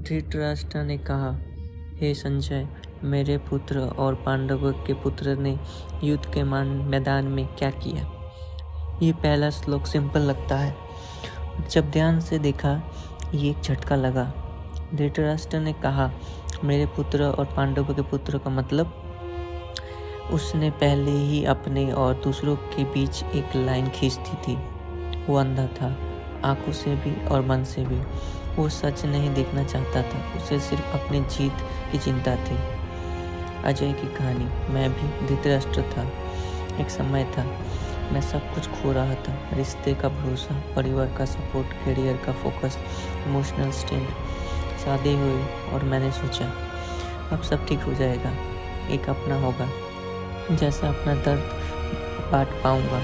धृतराष्ट्र ने कहा, हे संजय, मेरे पुत्र और पांडवों के पुत्र ने युद्ध के मैदान में क्या किया। ये पहला श्लोक सिंपल लगता है, जब ध्यान से देखा ये एक झटका लगा। धृतराष्ट्र ने कहा, मेरे पुत्र और पांडवों के पुत्र का मतलब उसने पहले ही अपने और दूसरों के बीच एक लाइन खींच दी थी। वो अंधा था, आंखों से भी और मन से भी। वो सच नहीं देखना चाहता था, उसे सिर्फ अपनी जीत की चिंता थी। अजय की कहानी। मैं भी धृतराष्ट्र था। एक समय था, मैं सब कुछ खो रहा था, रिश्ते का भरोसा, परिवार का सपोर्ट, करियर का फोकस, इमोशनल स्ट्रेंथ। शादी हुई और मैंने सोचा अब सब ठीक हो जाएगा, एक अपना होगा, जैसा अपना दर्द बांट पाऊंगा।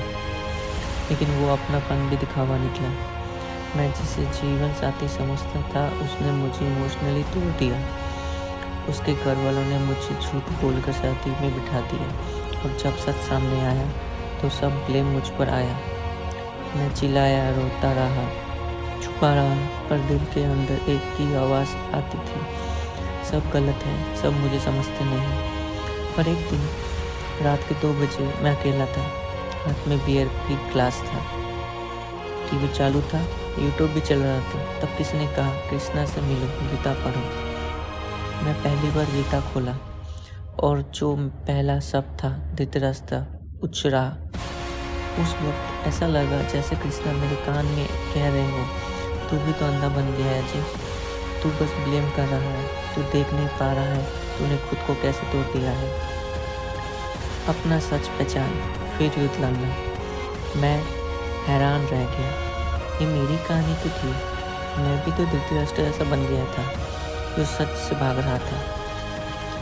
लेकिन वो अपनापन भी दिखावा निकला। मैं जिसे जीवन साथी समझता था उसने मुझे इमोशनली तोड़ दिया। उसके घर वालों ने मुझे झूठ बोलकर शादी में बिठा दिया और जब सच सामने आया तो सब ब्लेम मुझ पर आया। मैं चिल्लाया, रोता रहा, छुपा रहा, पर दिल के अंदर एक ही आवाज़ आती थी, सब गलत है, सब मुझे समझते नहीं। पर एक दिन रात के 2 बजे मैं अकेला था, हाथ में बियर की ग्लास था, टीवी चालू था, यूट्यूब भी चल रहा था। तब किसी ने कहा, कृष्णा से मिलो, गीता पढ़ो। मैं पहली बार गीता खोला और जो पहला शब्द था धृतराष्ट्र उच्च रहा। उस वक्त ऐसा लगा जैसे कृष्णा मेरे कान में कह रहे हो, तू भी तो अंधा बन गया है अजय, तू बस ब्लेम कर रहा है, तू देख नहीं पा रहा है, तूने खुद को कैसे तोड़ दिया है। अपना सच पहचान, फिर युद्ध लड़ना। मैं हैरान रह गया, ये मेरी कहानी तो थी। मैं भी तो धृतराष्ट्र ऐसा बन गया था जो सच से भाग रहा था।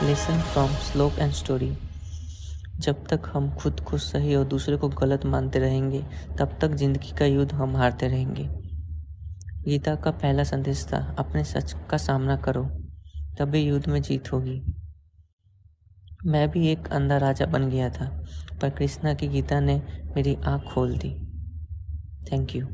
लेसन फ्रॉम श्लोक एंड स्टोरी। जब तक हम खुद को सही और दूसरे को गलत मानते रहेंगे तब तक जिंदगी का युद्ध हम हारते रहेंगे। गीता का पहला संदेश था, अपने सच का सामना करो, तभी युद्ध में जीत होगी। मैं भी एक अंधा राजा बन गया था, पर कृष्णा की गीता ने मेरी आँख खोल दी। Thank you.